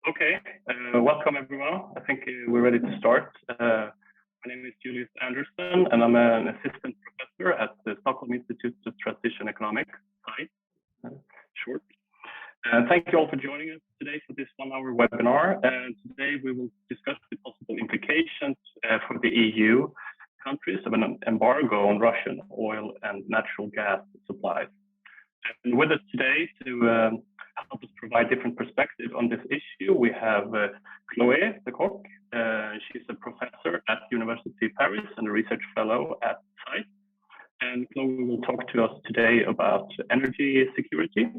Okay, welcome everyone. I think we're ready to start. My name is Julius Andersson, and I'm an assistant professor at the Stockholm Institute of Transition Economics, short. Thank you all for joining us today for this one-hour webinar. And today we will discuss the possible implications for the EU countries of an embargo on Russian oil and natural gas supplies. And with us today to help us provide different perspectives on this issue, we have Chloé Le Coq. She's a professor at Université Paris and a research fellow at BICEPS. And Chloé will talk to us today about energy security.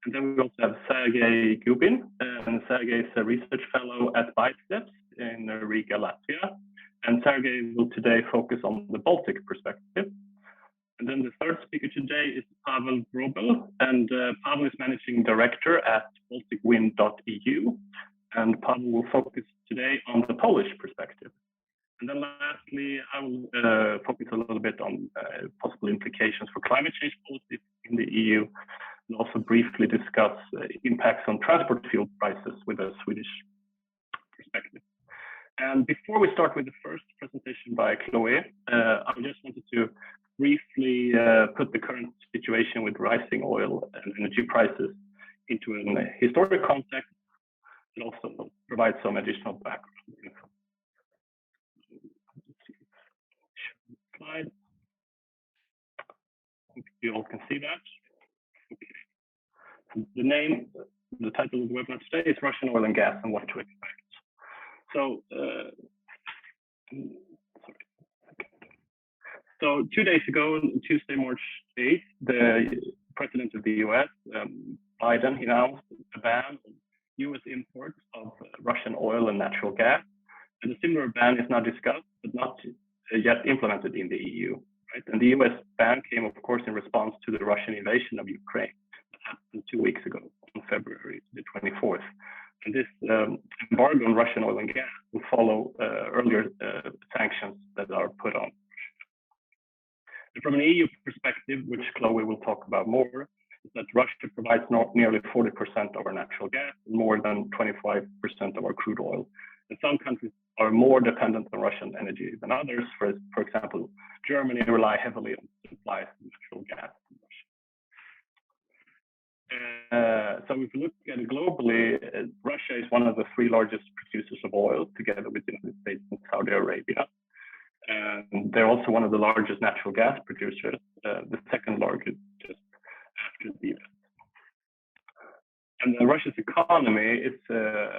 And then we also have Sergej Gubin, and Sergej is a research fellow at BICEPS in Riga, Latvia. And Sergej will today focus on the Baltic perspective. And then the third speaker today is Paweł Wróbel, and Paweł is managing director at BalticWind.EU. And Paweł will focus today on the Polish perspective. And then lastly, I will focus a little bit on possible implications for climate change policy in the EU, and also briefly discuss impacts on transport fuel prices with a Swedish perspective. And before we start with the first presentation by Chloé, I just wanted to briefly put the current situation with rising oil and energy prices into a historic context, and also provide some additional background info. Slide. Hope you all can see that. Okay. The title of the webinar today is Russian Oil and Gas and What to Expect. So, So 2 days ago, Tuesday, March 8th, the president of the US, Biden, announced a ban on US imports of Russian oil and natural gas. And a similar ban is now discussed, but not yet implemented in the EU. Right? And the US ban came, of course, in response to the Russian invasion of Ukraine that happened 2 weeks ago on February the 24th. And this embargo on Russian oil and gas will follow earlier sanctions that are put on. From an EU perspective, which Chloé will talk about more, is that Russia provides nearly 40% of our natural gas and more than 25% of our crude oil. And some countries are more dependent on Russian energy than others. For example, Germany rely heavily on supplies of natural gas from Russia. So if we look at it globally, Russia is one of the 3 largest producers of oil, together with the United States and Saudi Arabia. And they're also one of the largest natural gas producers, the second largest just after the US. And Russia's economy is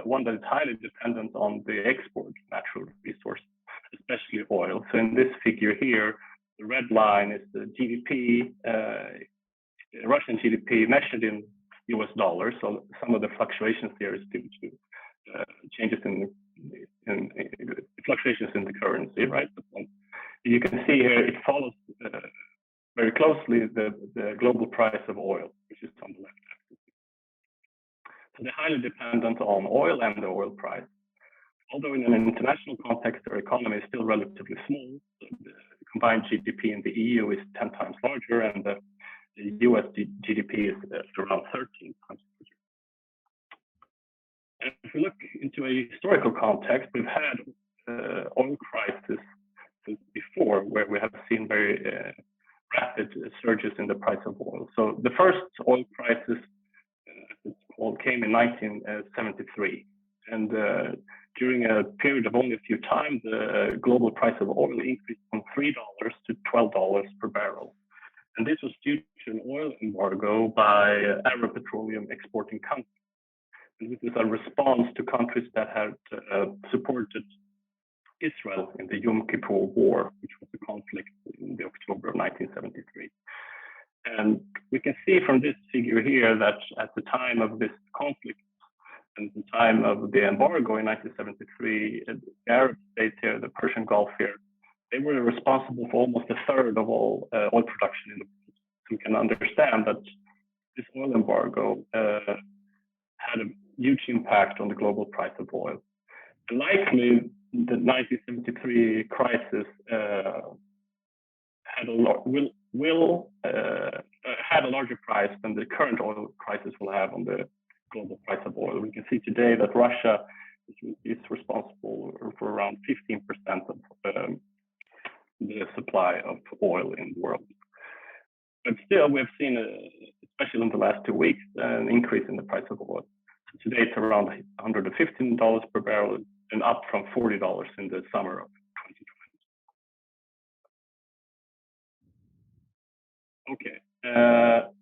one that is highly dependent on the export of natural resources, especially oil. So in this figure here, the red line is the GDP, Russian GDP measured in US dollars. So some of the fluctuations here is due to changes in fluctuations in the currency, right? But you can see here it follows very closely the global price of oil, which is on the left axis. So they're highly dependent on oil and the oil price. Although in an international context, their economy is still relatively small. So the combined GDP in the EU is 10 times larger, and the US GDP is around 13 times larger. And if we look into a historical context, we've had oil crisis since before, where we have seen very rapid surges in the price of oil. So the first oil crisis, it's called, came in 1973. And during a period of only a few times, the global price of oil increased from $3 to $12 per barrel. And this was due to an oil embargo by Arab petroleum exporting countries. And this is a response to countries that had supported Israel in the Yom Kippur War, which was a conflict in the October of 1973. And we can see from this figure here that at the time of this conflict and the time of the embargo in 1973, the Arab states here, the Persian Gulf here, they were responsible for almost a third of all oil production in the world. So we can understand that this oil embargo had a huge impact on the global price of oil. And likely, the 1973 crisis had a larger price than the current oil crisis will have on the global price of oil. We can see today that Russia is responsible for around 15% of the supply of oil in the world. But still, we've seen, especially in the last 2 weeks, an increase in the price of oil. So today, it's around $115 per barrel and up from $40 in the summer of 2020. Okay.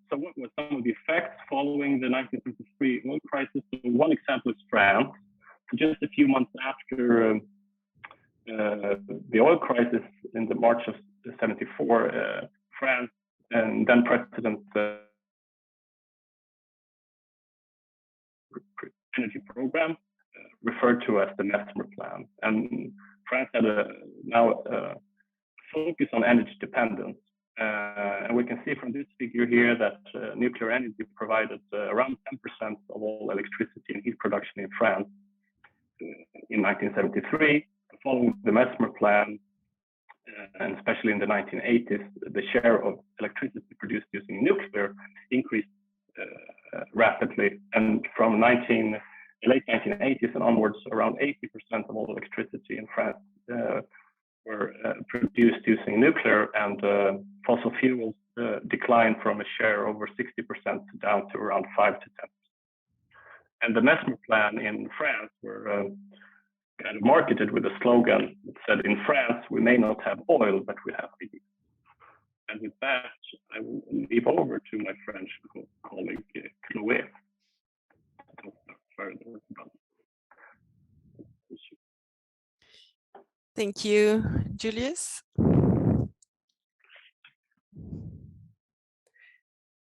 So what were some of the effects following the 1973 oil crisis? So one example is France. Just a few months after the oil crisis in the March of '74, France and then President energy program referred to as the Mesmer Plan. And France had now a focus on energy dependence. And we can see from this figure here that nuclear energy provided around 10% of all electricity and heat production in France in 1973. Following the Mesmer Plan, and especially in the 1980s, the share of electricity produced using nuclear increased rapidly. And from the late 1980s and onwards, around 80% of all electricity in France were produced using nuclear, and fossil fuels declined from a share over 60% down to around 5 to 10%. And the Mesmer Plan in France were kind of marketed with a slogan that said, "In France, we may not have oil, but we have heat." And with that, I will leave over to my French colleague, Chloé, to talk further about this issue. Thank you, Julius.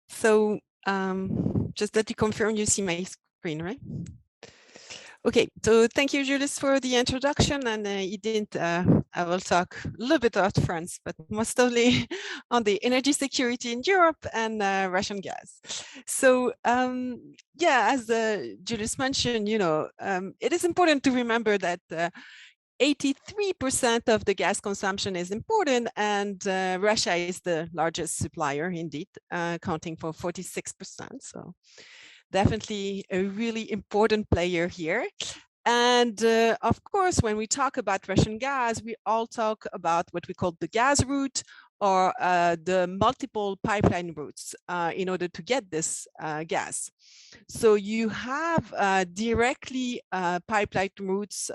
So just that you confirm you see my screen, right? Okay, so thank you, Julius, for the introduction. And I will talk a little bit about France, but mostly on the energy security in Europe and Russian gas. So yeah, as Julius mentioned, it is important to remember that 83% of the gas consumption is important, and Russia is the largest supplier indeed, accounting for 46%. So definitely a really important player here. And of course, when we talk about Russian gas, we all talk about what we call the gas route, or the multiple pipeline routes in order to get this gas. So you have directly pipeline routes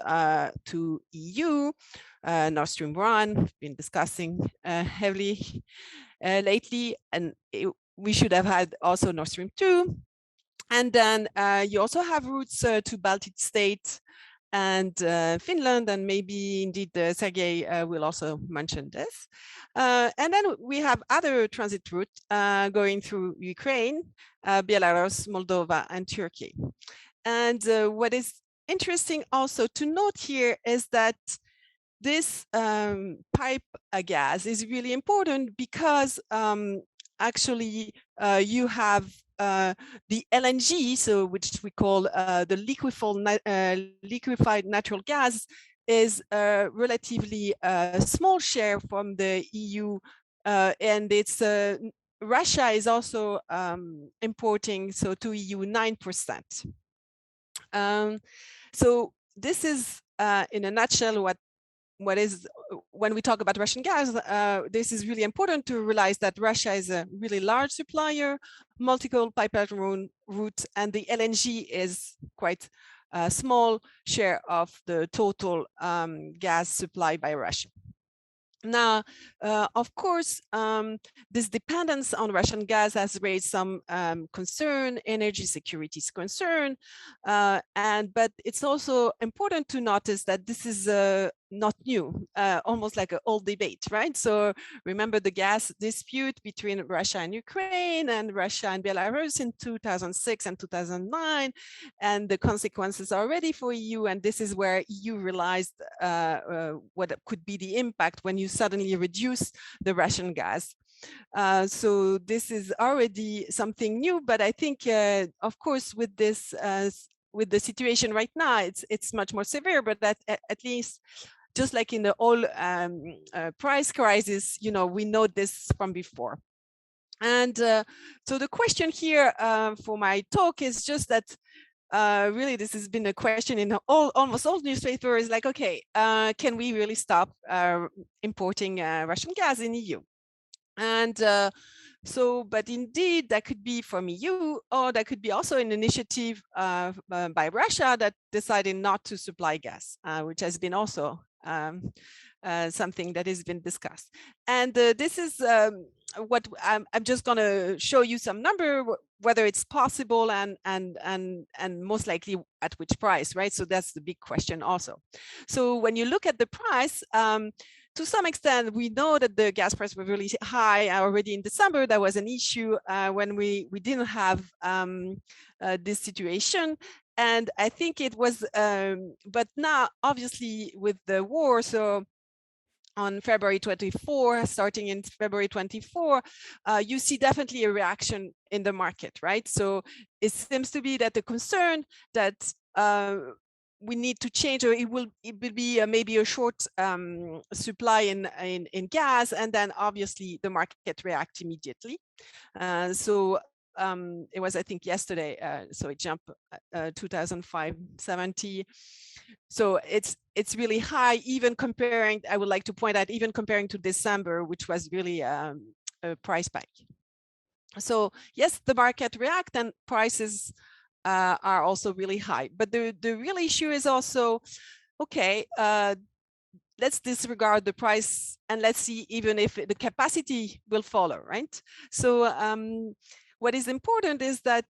to EU, Nord Stream 1, we've been discussing heavily lately, and we should have had also Nord Stream 2. And then you also have routes to Baltic States and Finland, and maybe indeed Sergej will also mention this. And then we have other transit routes going through Ukraine, Belarus, Moldova, and Turkey. And what is interesting also to note here is that this pipe gas is really important because actually you have the LNG, so which we call the liquefied natural gas, is a relatively small share from the EU, and it's Russia is also importing to EU 9%. So this is in a nutshell what is, when we talk about Russian gas, this is really important to realize that Russia is a really large supplier, multiple pipeline routes, and the LNG is quite a small share of the total gas supply by Russia. Now, of course, this dependence on Russian gas has raised some concern, energy security concern, but it's also important to notice that this is not new, almost like an old debate, right? So remember the gas dispute between Russia and Ukraine and Russia and Belarus in 2006 and 2009, and the consequences already for EU. And this is where EU realized what could be the impact when you suddenly reduce the Russian gas. So this is already something new, but I think, of course, with this, with the situation right now, it's much more severe, but that at least, just like in the oil price crisis, we know this from before. And so the question here for my talk is just that really this has been a question in almost all newspapers, like, okay, can we really stop importing Russian gas in EU? And so, but indeed, that could be from EU, or that could be also an initiative by Russia that decided not to supply gas, which has been also something that has been discussed. And this is what I'm just going to show you some number, whether it's possible and most likely at which price, right? So that's the big question also. So when you look at the price, to some extent, we know that the gas price was really high already in December. That was an issue when we didn't have this situation. And I think it was, but now obviously with the war, so on February 24, starting in February 24, you see definitely a reaction in the market, right? So it seems to be that the concern that we need to change, or it will be maybe a short supply in gas, and then obviously the market react immediately. So it was, I think, yesterday, so it jumped 2,570. So it's really high, even comparing, I would like to point out, even comparing to December, which was really a price spike. So yes, the market react and prices are also really high. But the real issue is also, okay, let's disregard the price and let's see even if the capacity will follow, right? So what is important is that,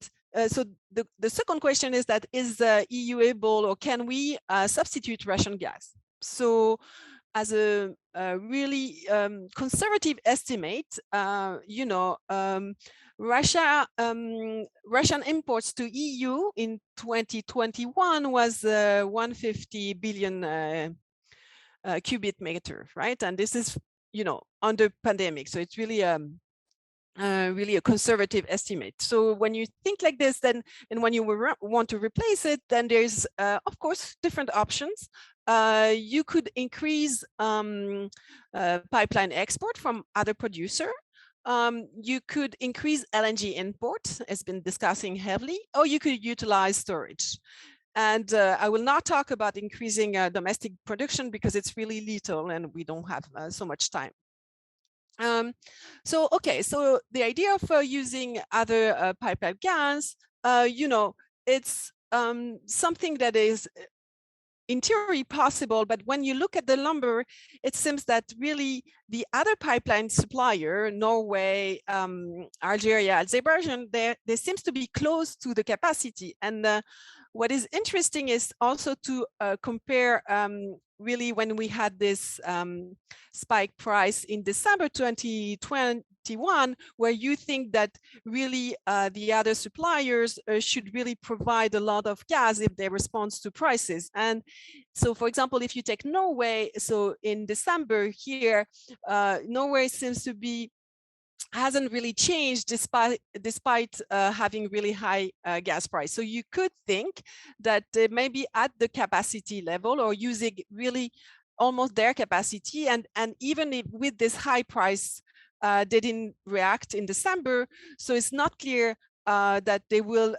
so the second question is that, is the EU able, or can we substitute Russian gas? So as a really conservative estimate, you know, Russian imports to EU in 2021 was 150 billion cubic meter, right? And this is, you know, under pandemic, so it's really really a conservative estimate. So when you think like this, then, and when you want to replace it, then there's of course different options. You could increase pipeline export from other producer. You could increase LNG import, as been discussing heavily, or you could utilize storage. And I will not talk about increasing domestic production because it's really little and we don't have so much time. So, okay, so the idea of using other pipeline gas, you know, it's something that is in theory possible, but when you look at the number, it seems that really the other pipeline supplier, Norway, Algeria, Azerbaijan, there seems to be close to the capacity. And what is interesting is also to compare really when we had this spike price in December 2021, where you think that really the other suppliers should really provide a lot of gas if they respond to prices. And so, for example, if you take Norway, so in December here, Norway seems to be hasn't really changed despite having really high gas price. So you could think that maybe at the capacity level, or using really almost their capacity, and even if with this high price, they didn't react in December. So it's not clear that they will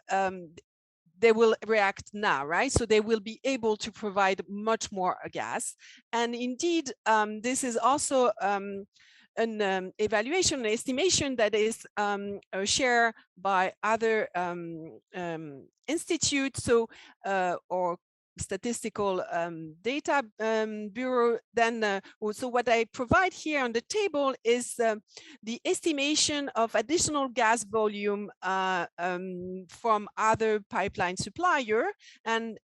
react now, right? So they will be able to provide much more gas. And indeed, this is also an evaluation, an estimation that is shared by other institutes, so or statistical data bureau. Then so what I provide here on the table is the estimation of additional gas volume from other pipeline supplier, and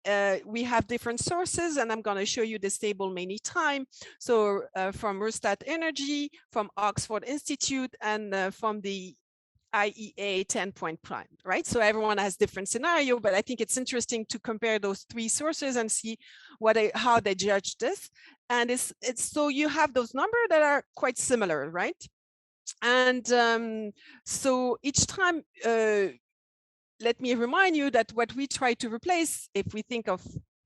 we have different sources, and I'm going to show you this table many times. So from Rystad Energy, from Oxford Institute, and from the IEA 10-point plan, right? So everyone has different scenario, but I think it's interesting to compare those three sources and see how they judge this. And it's so you have those numbers that are quite similar, right? And so each time, let me remind you that what we try to replace, if we think of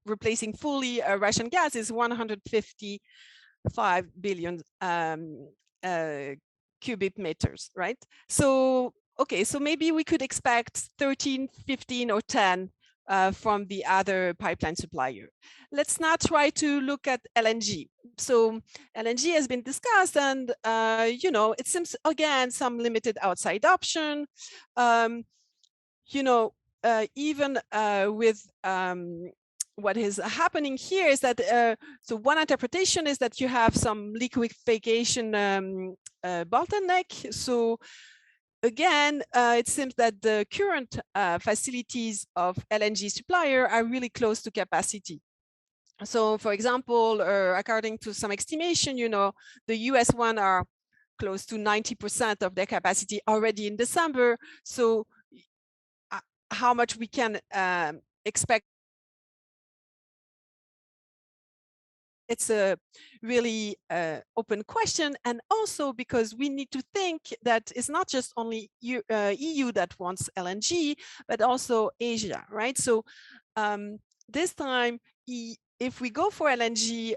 replacing fully Russian gas, is 155 billion cubic meters, right? So, okay, so maybe we could expect 13, 15, or 10 from the other pipeline supplier. Let's now try to look at LNG. So LNG has been discussed, and you know, it seems again some limited outside option. You know, even with what is happening here is that so one interpretation is that you have some liquefaction bottleneck. So again, it seems that the current facilities of LNG supplier are really close to capacity. So, for example, according to some estimation, you know, the US one are close to 90% of their capacity already in December. So, how much we can expect? It's a really open question, and also because we need to think that it's not just only EU that wants LNG, but also Asia, right? So this time, if we go for LNG,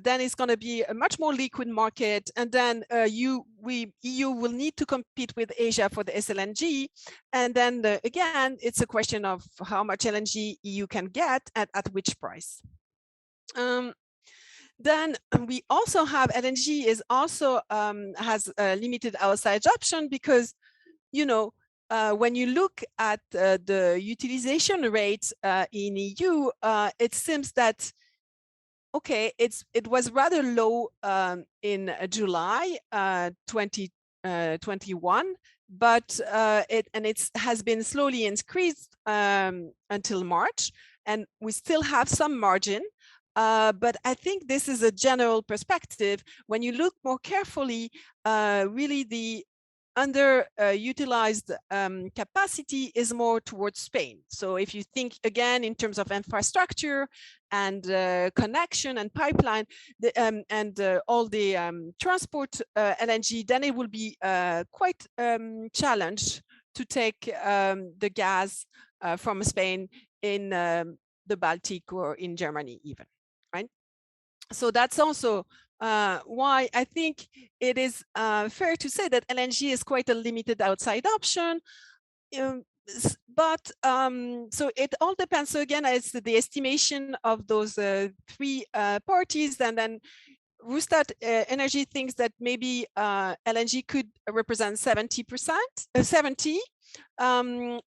then it's going to be a much more liquid market, and then EU will need to compete with Asia for the SLNG, and then again, it's a question of how much LNG EU can get at which price. Then we also have LNG is also has a limited outside option because, you know, when you look at the utilization rate in EU, it seems that, okay, it was rather low in July 2021, but it has been slowly increased until March, and we still have some margin. But I think this is a general perspective. When you look more carefully, really the underutilized capacity is more towards Spain. So if you think again in terms of infrastructure and connection and pipeline and all the transport LNG, then it will be quite challenged to take the gas from Spain in the Baltic or in Germany even. Right? So that's also why I think it is fair to say that LNG is quite a limited outside option. But so it all depends. So again, it's the estimation of those three parties, and then Rystad Energy thinks that maybe LNG could represent 70%, 70.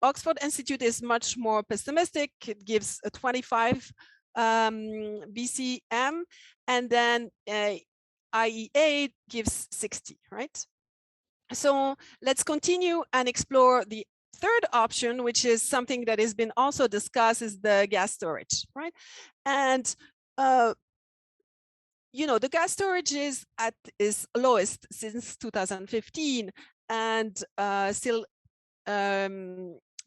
Oxford Institute is much more pessimistic. It gives a 25 BCM, and then IEA gives 60, right? So let's continue and explore the third option, which is something that has been also discussed, is the gas storage, right? And you know, the gas storage is at its lowest since 2015, and still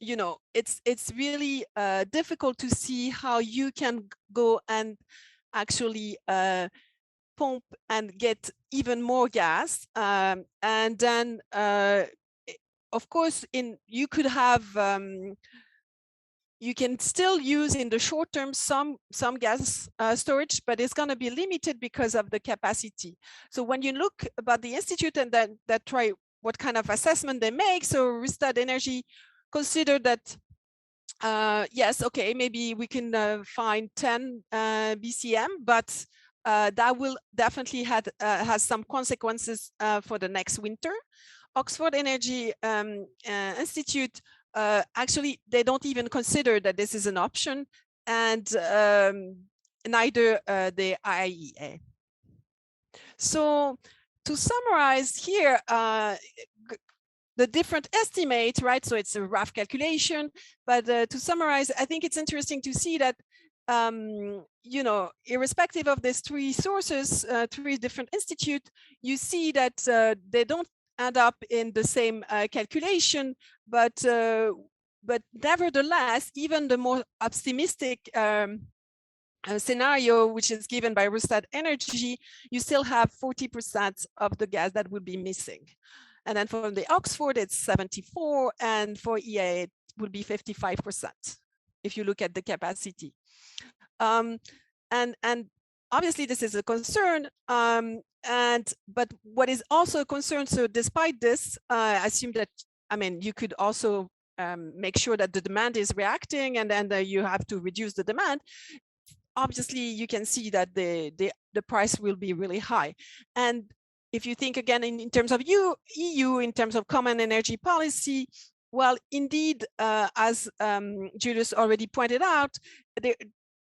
you know, it's really difficult to see how you can go and actually pump and get even more gas, and then of course you could have you can still use in the short term some gas storage, but it's going to be limited because of the capacity. So when you look about the institute and that try what kind of assessment they make, so Rystad Energy consider that yes, okay, maybe we can find 10 BCM, but that will definitely has some consequences for the next winter. Oxford Energy Institute, actually, they don't even consider that this is an option, and neither the IEA. So to summarize here, the different estimates, right? So it's a rough calculation, but to summarize, I think it's interesting to see that, you know, irrespective of these three sources, three different institutes, you see that they don't end up in the same calculation, but nevertheless, even the more optimistic scenario, which is given by Rystad Energy, you still have 40% of the gas that would be missing. And then for the Oxford, it's 74, and for EA, it would be 55% if you look at the capacity. And obviously this is a concern, but what is also a concern, so despite this, I assume that, I mean, you could also make sure that the demand is reacting, and then you have to reduce the demand. Obviously, you can see that the price will be really high. And if you think again in terms of EU, in terms of common energy policy, well, indeed, as Julius already pointed out,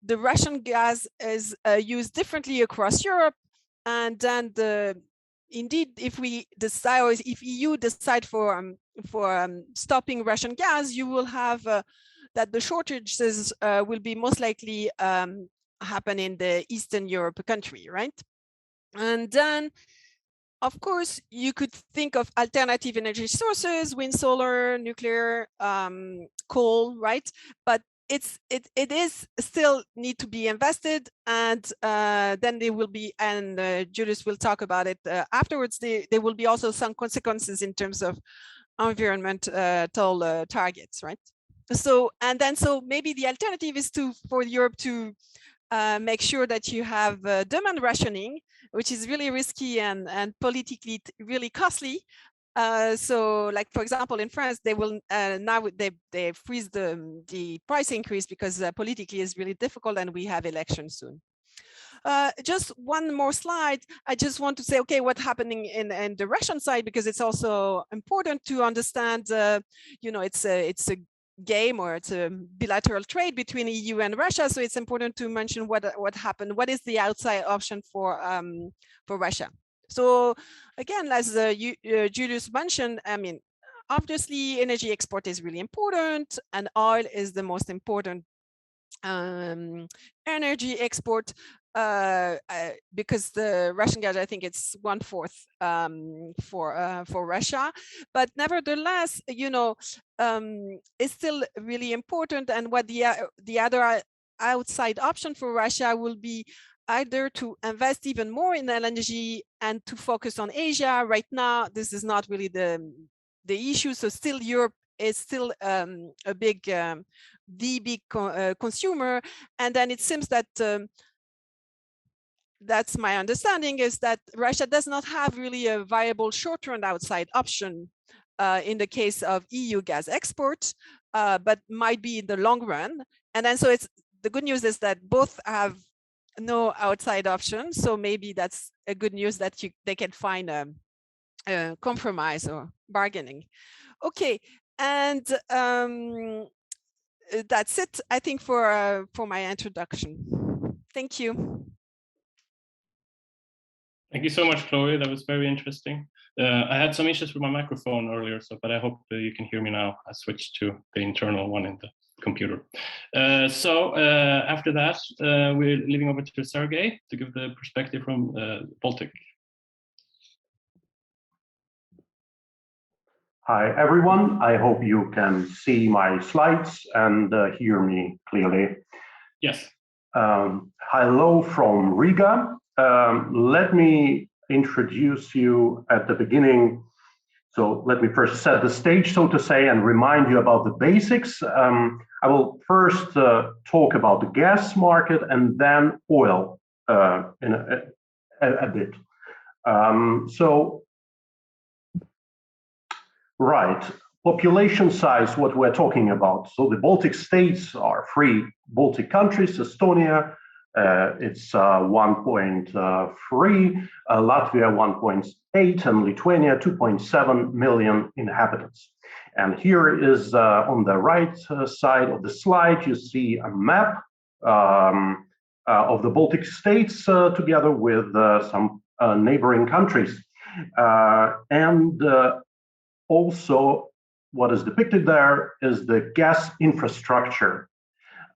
the Russian gas is used differently across Europe, and then indeed, if we decide, or if EU decide for stopping Russian gas, you will have that the shortages will be most likely happen in the Eastern Europe country, right? And then, of course, you could think of alternative energy sources, wind, solar, nuclear, coal, right? But it is still need to be invested, and then there will be, and Julius will talk about it afterwards, there will be also some consequences in terms of environmental targets, right? So, and then, so maybe the alternative is for Europe to make sure that you have demand rationing, which is really risky and politically really costly. So, like, for example, in France, they will now they freeze the price increase because politically is really difficult, and we have elections soon. Just one more slide. I just want to say, okay, what's happening in the Russian side, because it's also important to understand. You know, it's a game, or it's a bilateral trade between EU and Russia. So it's important to mention what happened. What is the outside option for Russia? So again, as Julius mentioned, I mean, obviously energy export is really important, and oil is the most important energy export, because the Russian gas, I think it's 1/4 for Russia, but nevertheless, you know, it's still really important. And what the other outside option for Russia will be either to invest even more in LNG and to focus on Asia. Right now, this is not really the issue. So still, Europe is still a big consumer, and then it seems that that's my understanding, is that Russia does not have really a viable short-term outside option in the case of EU gas export, but might be in the long run. And then, so it's the good news is that both have no outside option. So maybe that's a good news that they can find a compromise or bargaining. Okay, and that's it, I think, for my introduction. Thank you. Thank you so much, Chloe. That was very interesting. I had some issues with my microphone earlier, but I hope you can hear me now. I switched to the internal one in the computer. So after that, we're leaving over to Sergej to give the perspective from Baltic. Hi, everyone. I hope you can see my slides and hear me clearly. Yes. Hello from Riga. Let me introduce you at the beginning. So let me first set the stage, so to say, and remind you about the basics. I will first talk about the gas market and then oil in a bit. Right, population size, what we're talking about. So the Baltic states are 3 Baltic countries. Estonia, it's 1.3, Latvia 1.8, and Lithuania 2.7 million inhabitants. And here is on the right side of the slide, you see a map of the Baltic states together with some neighboring countries. Also, what is depicted there is the gas infrastructure.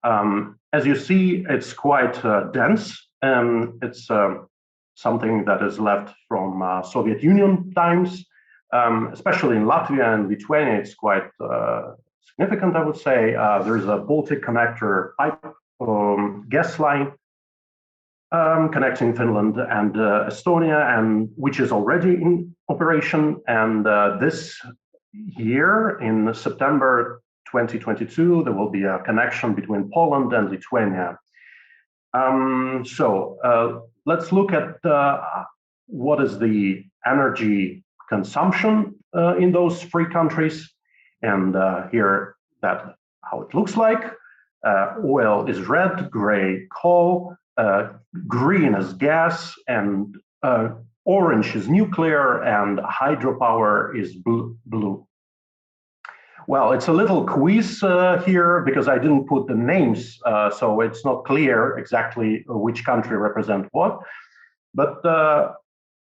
As you see, it's quite dense, and it's something that is left from Soviet Union times, especially in Latvia and Lithuania. It's quite significant, I would say. There's a Baltic connector pipe gas line connecting Finland and Estonia, and which is already in operation. And this year, in September 2022, there will be a connection between Poland and Lithuania. Let's look at what is the energy consumption in those three countries, and here that how it looks like. Oil is red, gray coal, green is gas, and orange is nuclear, and hydropower is blue. Well, it's a little quiz here because I didn't put the names, so it's not clear exactly which country represents what. But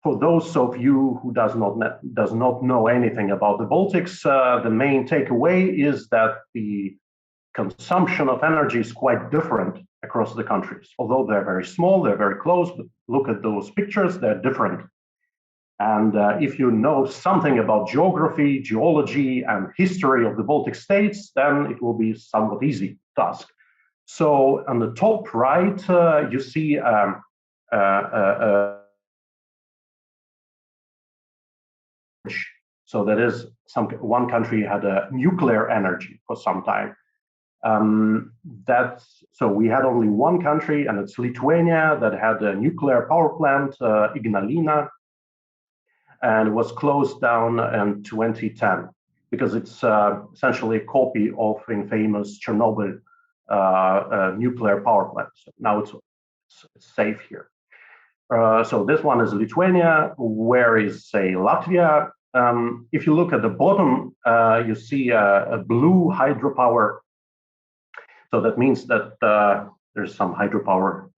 for those of you who does not know anything about the Baltics, the main takeaway is that the consumption of energy is quite different across the countries. Although they're very small, they're very close, but look at those pictures, they're different. And if you know something about geography, geology, and history of the Baltic states, then it will be a somewhat easy task. So on the top right, you see so that is one country had a nuclear energy for some time. So we had only one country, and it's Lithuania, that had a nuclear power plant, Ignalina, and it was closed down in 2010 because it's essentially a copy of infamous Chernobyl nuclear power plant. So now it's safe here. So this one is Lithuania. Where is, say, Latvia? If you look at the bottom, you see a blue hydropower. So that means that there's some hydropower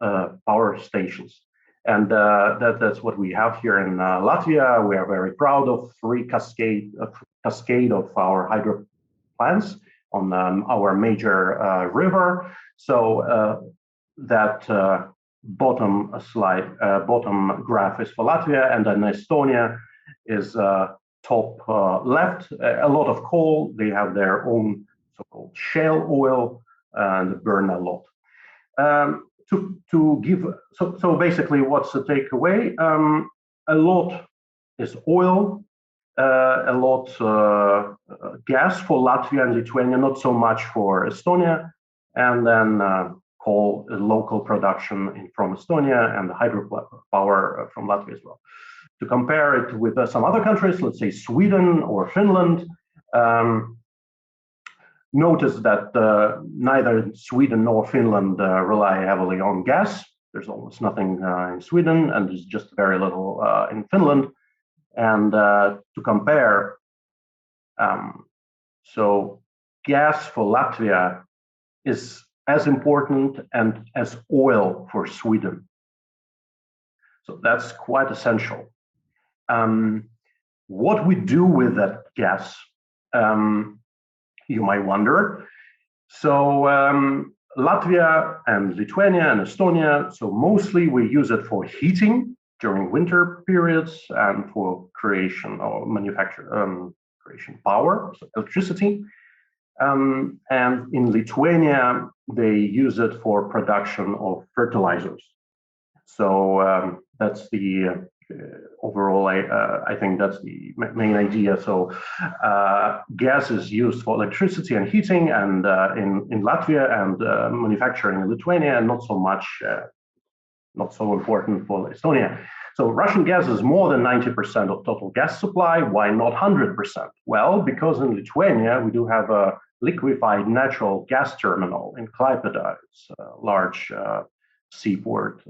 power stations. And that's what we have here in Latvia. We are very proud of three cascade of our hydro plants on our major river. So that bottom graph is for Latvia, and then Estonia is top left. A lot of coal. They have their own so-called shale oil and burn a lot. So basically, what's the takeaway? A lot is oil, a lot gas for Latvia and Lithuania, not so much for Estonia, and then coal, local production from Estonia, and hydropower from Latvia as well. To compare it with some other countries, let's say Sweden or Finland, notice that neither Sweden nor Finland rely heavily on gas. There's almost nothing in Sweden, and there's just very little in Finland. And to compare, so gas for Latvia is as important and as oil for Sweden. So that's quite essential. What we do with that gas, you might wonder. So Latvia and Lithuania and Estonia, so mostly we use it for heating during winter periods and for creation or creation power, so electricity. And in Lithuania, they use it for production of fertilizers. So that's the overall, I think that's the main idea. So gas is used for electricity and heating, and in Latvia, and manufacturing in Lithuania, and not so much, not so important for Estonia. So Russian gas is more than 90% of total gas supply. Why not 100%? Well, because in Lithuania, we do have a liquefied natural gas terminal in Klaipėda. It's a large seaport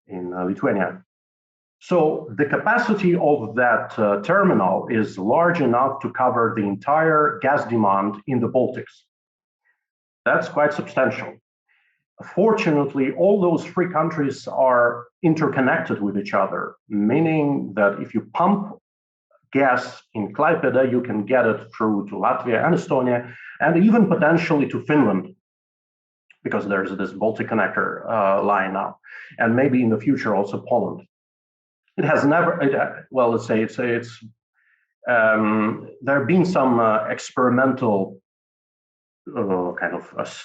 in Lithuania. So the capacity of that terminal is large enough to cover the entire gas demand in the Baltics. That's quite substantial. Fortunately, all those three countries are interconnected with each other, meaning that if you pump gas in Klaipėda, you can get it through to Latvia and Estonia, and even potentially to Finland, because there's this Baltic connector line now, and kind in the future also Poland. It has never, well, let's say there have been some experimental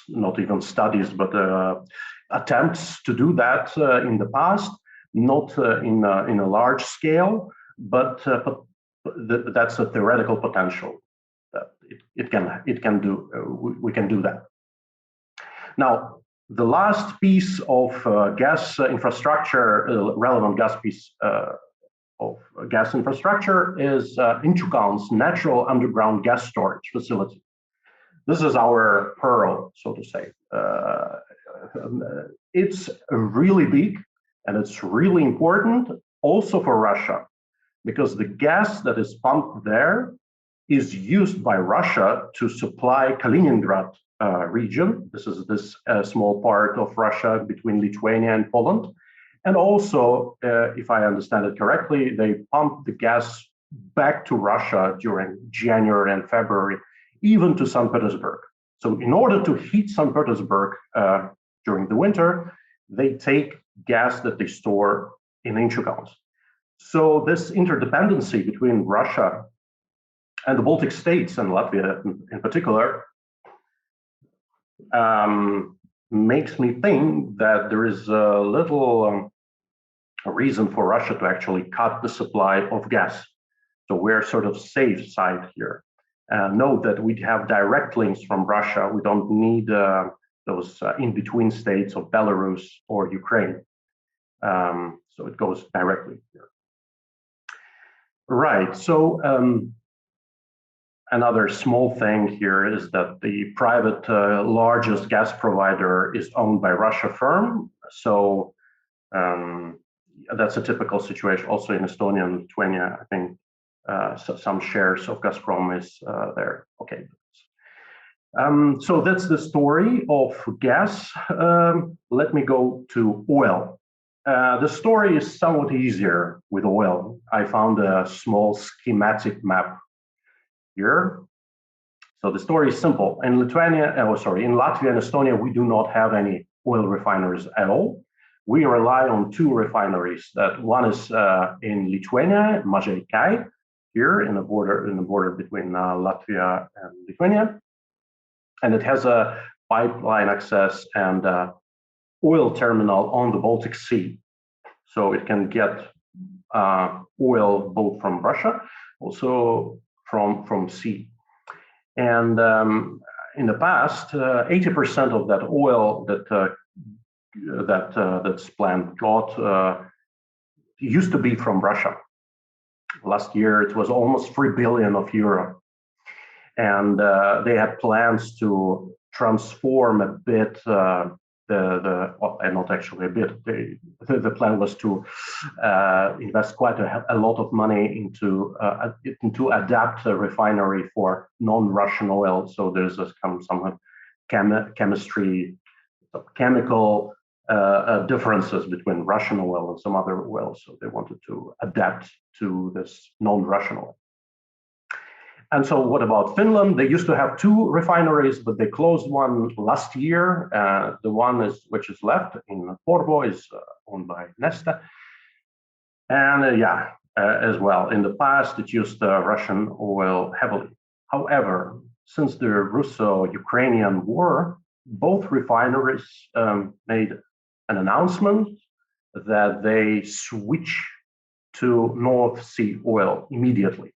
not even studies, but attempts to do that in the past, not in a large scale, but that's a theoretical potential that we can do that. Now, the last piece of gas infrastructure, relevant gas piece of gas infrastructure is Inchukhan's natural underground gas storage facility. This is our pearl, so to say. It's really big and it's really important also for Russia, because the gas that is pumped there is used by Russia to supply Kaliningrad region. This is this small part of Russia between Lithuania and Poland. And also, if I understand it correctly, they pump the gas back to Russia during January and February, even to St. Petersburg. So in order to heat St. Petersburg during the winter, they take gas that they store in Inchukhans. So this interdependency between Russia and the Baltic States, and Latvia in particular, makes me think that there is a little reason for Russia to actually cut the supply of gas. So we're sort of safe side here. Note that we have direct links from Russia. We don't need those in-between states of Belarus or Ukraine. So it goes directly here. Right, so another small thing here is that the private largest gas provider is owned by Russia firm. So that's a typical situation also in Estonia and Lithuania. I think so some shares of Gazprom is there. Okay. So that's the story of gas. Let me go to oil. The story is somewhat easier with oil. I found a small schematic map here. So the story is simple. In Lithuania, in Latvia and Estonia, we do not have any oil refineries at all. We rely on two refineries. That one is in Lithuania, Mažeikiai, here in the border between Latvia and Lithuania, and it has a pipeline access and oil terminal on the Baltic Sea, so it can get oil both from Russia, also from sea. And in the past, 80% of that oil that's plant got used to be from Russia. Last year, it was almost 3 billion of euro. And they had plans to transform a bit not actually a bit. The plan was to invest quite a lot of money into adapt a refinery for non-Russian oil. So there's some chemistry, chemical differences between Russian oil and some other oil. So they wanted to adapt to this non-Russian oil. And so what about Finland? They used to have two refineries, but they closed one last year. The one which is left in Porvoo is owned by Neste. And as well, in the past, it used Russian oil heavily. However, since the Russo-Ukrainian war, both refineries made an announcement that they switch to North Sea oil immediately.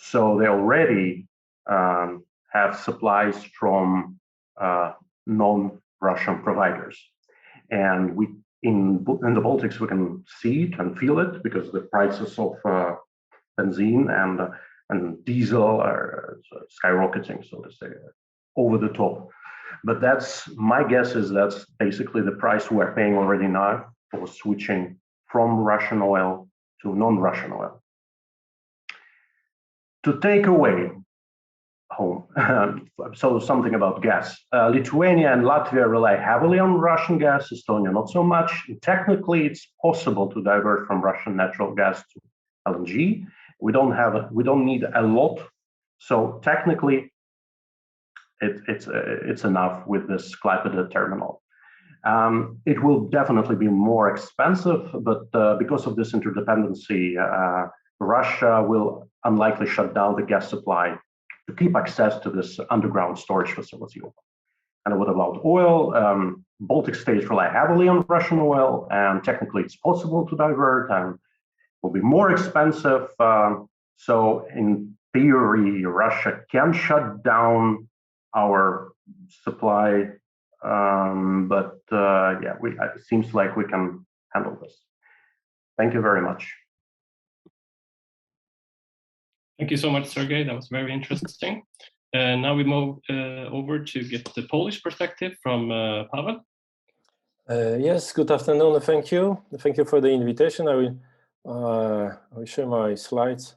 So they already have supplies from non-Russian providers. And we in the Baltics, we can see it and feel it because the prices of benzene and diesel are skyrocketing, so to say, over the top. But my guess is that's basically the price we're paying already now for switching from Russian oil to non-Russian oil. To take away home, so something about gas. Lithuania and Latvia rely heavily on Russian gas, Estonia not so much. And technically, it's possible to divert from Russian natural gas to LNG. We don't need a lot. So technically, it's enough with this Klaipėda terminal. It will definitely be more expensive, but because of this interdependency, Russia will unlikely shut down the gas supply to keep access to this underground storage facility. And what about oil? Baltic states rely heavily on Russian oil, and technically it's possible to divert and will be more expensive. So in theory, Russia can shut down our supply but yeah, it seems like we can handle this. Thank you very much. Thank you so much, Sergej. That was very interesting. Now we move over to get the Polish perspective from Paweł. Yes, good afternoon. Thank you. Thank you for the invitation. I will share my slides.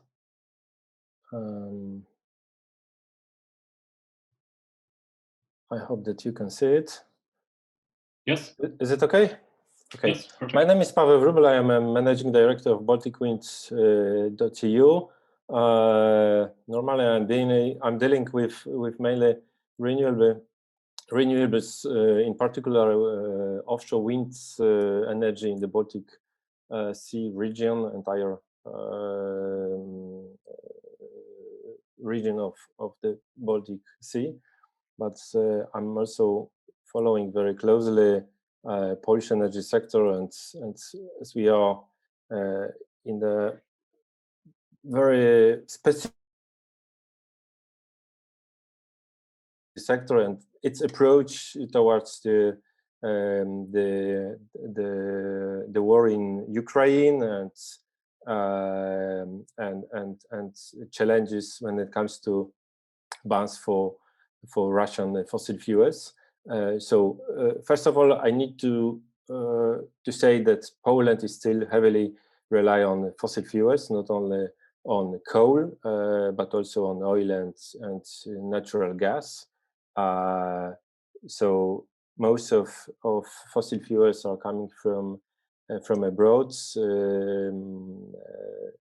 I hope that you can see it. Yes. Is it okay? Okay. Yes, perfect. My name is Paweł Wróbel. I am a managing director of BalticWind.EU. Normally, I'm dealing with mainly renewables, in particular offshore wind energy in the Baltic Sea region, entire region of the Baltic Sea. But I'm also following very closely Polish energy sector, and as we are in the very specific sector and its approach towards the war in Ukraine and challenges when it comes to bans for Russian fossil fuels. So first of all, I need to say that Poland is still heavily rely on fossil fuels, not only on coal, but also on oil and natural gas. So most of fossil fuels are coming from abroad,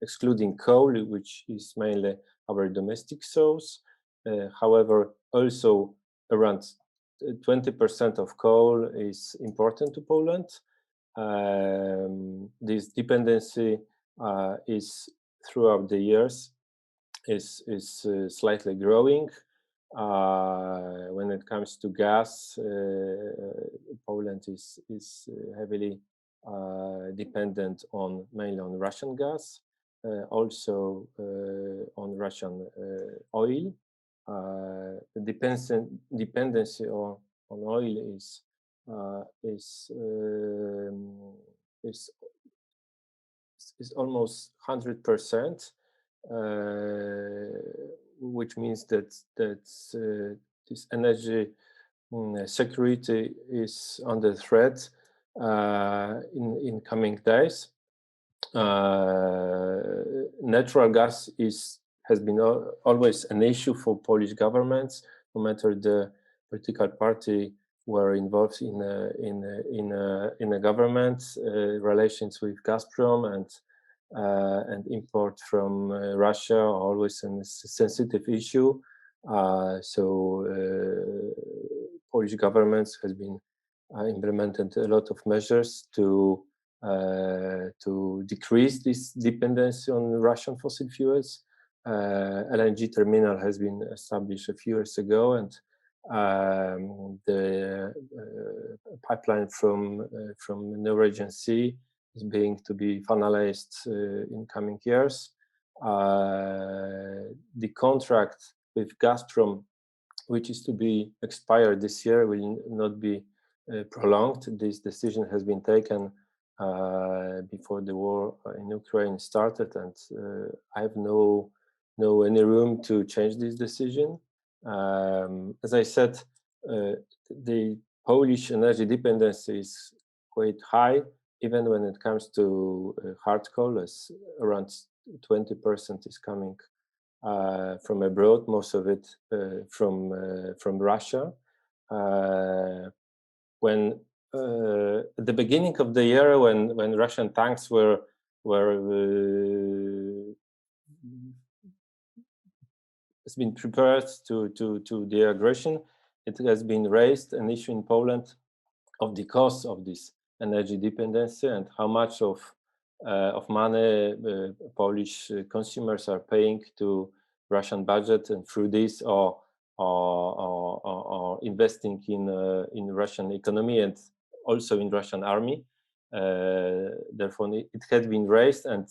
excluding coal, which is mainly our domestic source. However, also around 20% of coal is important to Poland. This dependency is throughout the years is slightly growing. When it comes to gas, Poland is heavily dependent mainly on Russian gas, also on Russian oil. The dependency on oil is almost 100%, which means that this energy security is under threat in coming days. Natural gas has been always an issue for Polish governments, no matter the political party were involved in a government. Relations with Gazprom and import from Russia are always a sensitive issue. So Polish governments has been implemented a lot of measures to decrease this dependency on Russian fossil fuels. LNG terminal has been established a few years ago, and the pipeline from Norwegian Sea is being to be finalized in coming years. The contract with Gazprom, which is to be expired this year, will not be prolonged. This decision has been taken before the war in Ukraine started, and I have no any room to change this decision. As I said, the Polish energy dependency is quite high, even when it comes to hard coal, as around 20% is coming from abroad, most of it from Russia. When at the beginning of the year, when Russian tanks were has been prepared to the aggression, it has been raised an issue in Poland of the cost of this energy dependency and how much of money Polish consumers are paying to Russian budget, and through this are investing in Russian economy and also in Russian army. Therefore, it had been raised and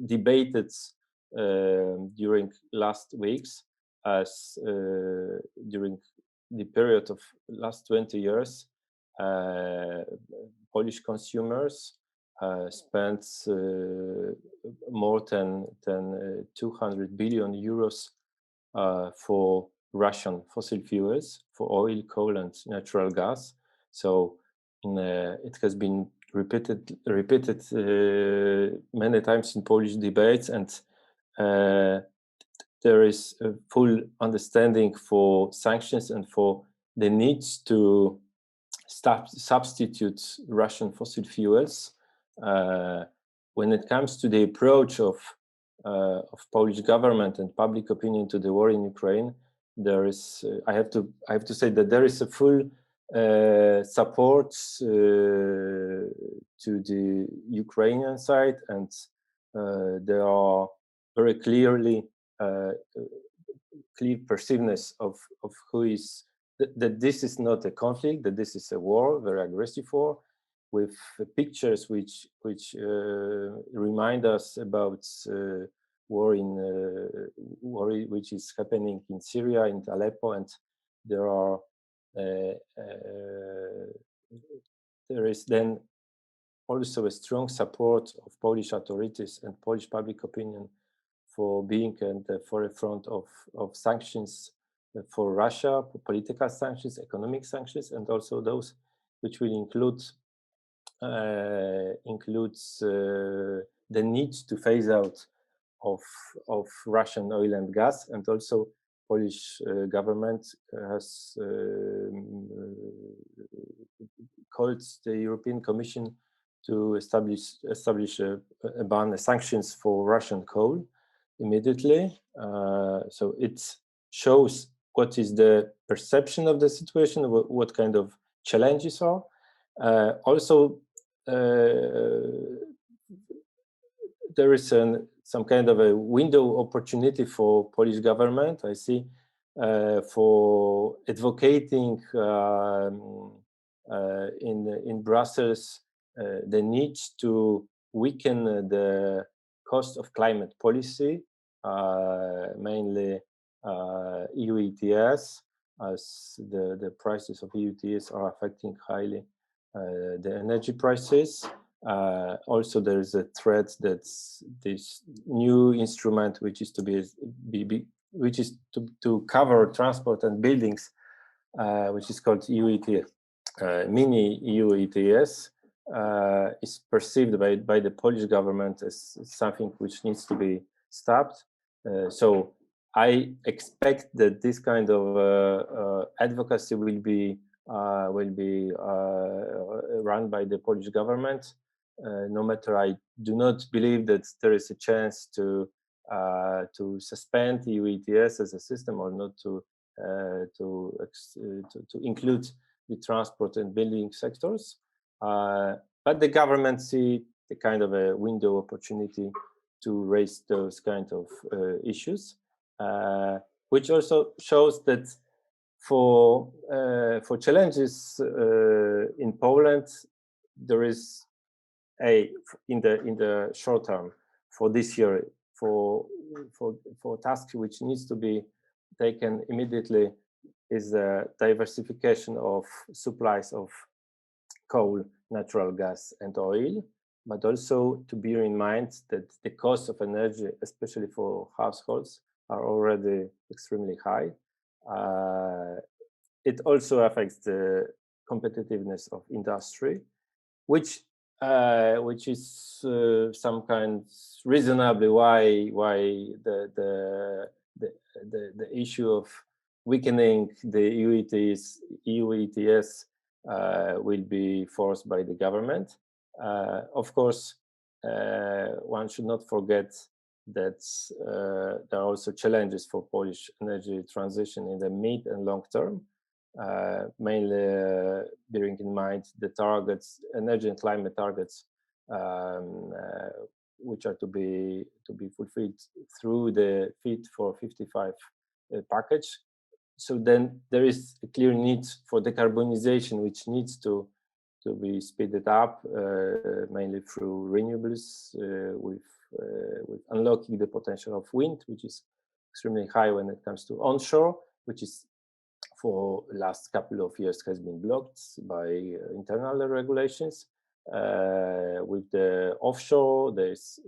debated during last weeks, as during the period of last 20 years, Polish consumers spent more than 200 billion euros for Russian fossil fuels, for oil, coal, and natural gas. So it has been repeated many times in Polish debates, and there is a full understanding for sanctions and for the need to substitute Russian fossil fuels. When it comes to the approach of Polish government and public opinion to the war in Ukraine, there is I have to say that there is a full support to the Ukrainian side, and there are very clearly clear perceiveness of who is that this is not a conflict, that this is a war, very aggressive war, with pictures which remind us about war which is happening in Syria, in Aleppo, and there is then also a strong support of Polish authorities and Polish public opinion for being at the forefront of sanctions for Russia, for political sanctions, economic sanctions, and also those which will include the need to phase out of Russian oil and gas, and also Polish government has called the European Commission to establish a ban, sanctions for Russian coal immediately. So it shows what is the perception of the situation, what kind of challenges are. Also, there is some kind of a window opportunity for Polish government, I see, for advocating in Brussels the need to weaken the cost of climate policy, mainly EU ETS, as the prices of EU ETS are affecting highly the energy prices. Also, there is a threat that this new instrument, which is to cover transport and buildings, which is called EU ETS, mini EU ETS, is perceived by the Polish government as something which needs to be stopped. So I expect that this kind of advocacy will be run by the Polish government. No matter, I do not believe that there is a chance to suspend EU ETS as a system, or not to include the transport and building sectors. But the government see the kind of a window opportunity to raise those kind of issues, which also shows that for challenges in Poland, there is in the short term for this year for tasks which needs to be taken immediately is the diversification of supplies of coal, natural gas, and oil, but also to bear in mind that the cost of energy, especially for households, are already extremely high. It also affects the competitiveness of industry, which is some kind reasonably why the issue of weakening the EU ETS will be forced by the government. Of course, one should not forget that there are also challenges for Polish energy transition in the mid and long term, mainly bearing in mind the targets, energy and climate targets, which are to be fulfilled through the Fit for 55 package. So then there is a clear need for decarbonization, which needs to be speeded up, mainly through renewables, with unlocking the potential of wind, which is extremely high when it comes to onshore, which is for last couple of years has been blocked by internal regulations. With the offshore, there is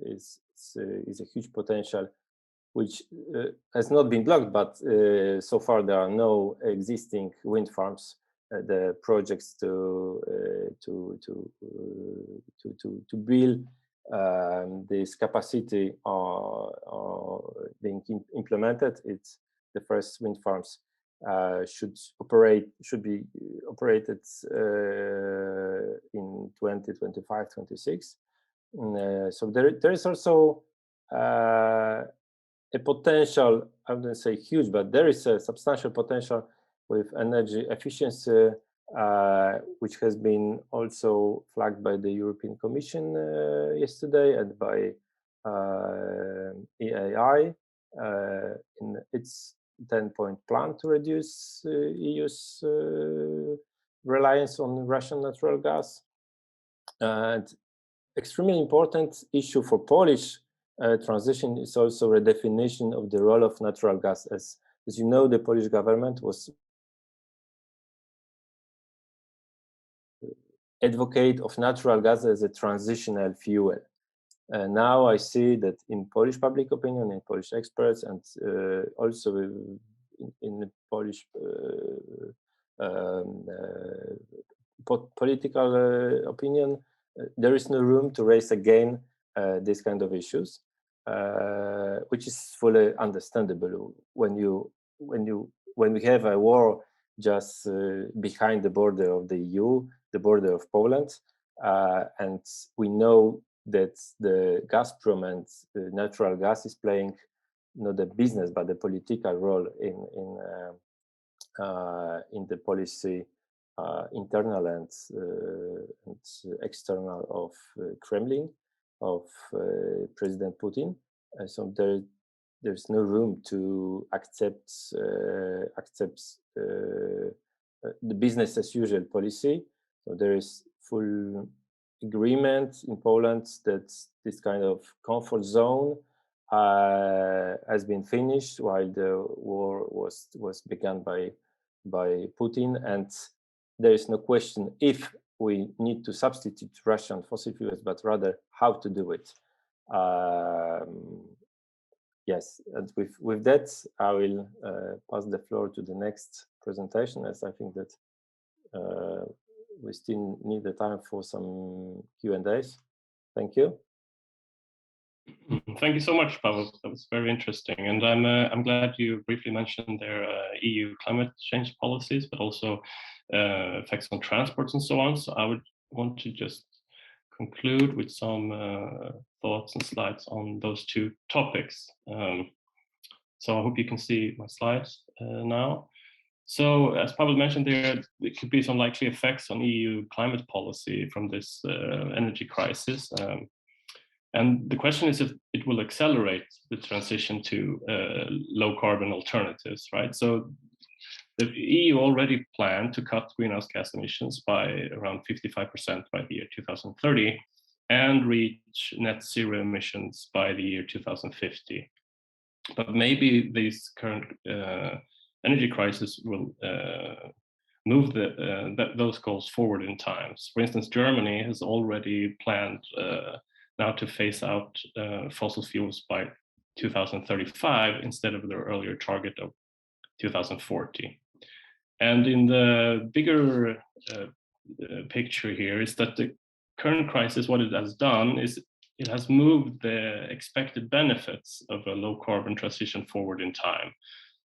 a huge potential which has not been blocked, but so far there are no existing wind farms. The projects to build this capacity are being implemented. It's the first wind farms should be operated in 2025-26. So there is also a potential, I wouldn't say huge, but there is a substantial potential with energy efficiency, which has been also flagged by the European Commission yesterday and by EAI in its 10-point plan to reduce EU's reliance on Russian natural gas. And extremely important issue for Polish transition is also redefinition of the role of natural gas. As you know, the Polish government was advocate of natural gas as a transitional fuel. Now I see that in Polish public opinion, in Polish experts, and also in the Polish political opinion, there is no room to raise again these kind of issues, which is fully understandable when we have a war just behind the border of the EU, the border of Poland, and we know that the Gazprom and natural gas is playing not a business but a political role in the policy, internal and external of Kremlin, of President Putin. So there's no room to accept the business as usual policy. So there is full agreement in Poland that this kind of comfort zone has been finished while the war was begun by Putin, and there is no question if we need to substitute Russian fossil fuels, but rather how to do it. Yes, and with that, I will pass the floor to the next presentation, as I think that we still need the time for some Q&As. Thank you. Thank you so much, Paweł. That was very interesting, and I'm glad you briefly mentioned their EU climate change policies, but also effects on transports and so on. So I would want to just conclude with some thoughts and slides on those two topics. So I hope you can see my slides now. So as Paweł mentioned, there could be some likely effects on EU climate policy from this energy crisis. And the question is if it will accelerate the transition to low carbon alternatives, right? So the EU already planned to cut greenhouse gas emissions by around 55% by the year 2030 and reach net zero emissions by the year 2050. But maybe this current energy crisis will move those goals forward in time. For instance, Germany has already planned now to phase out fossil fuels by 2035 instead of their earlier target of 2040. And in the bigger picture here is that the current crisis, what it has done is it has moved the expected benefits of a low carbon transition forward in time.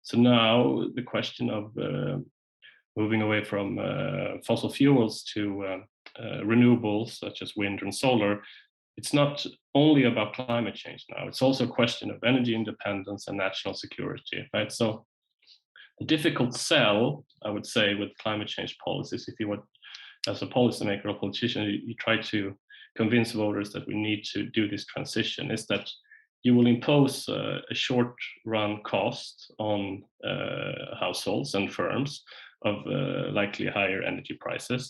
So now the question of moving away from fossil fuels to renewables such as wind and solar, it's not only about climate change now, it's also a question of energy independence and national security, right? So the difficult sell, I would say, with climate change policies, if you want, as a policymaker or politician, you try to convince voters that we need to do this transition, is that you will impose a short-run cost on households and firms of likely higher energy prices.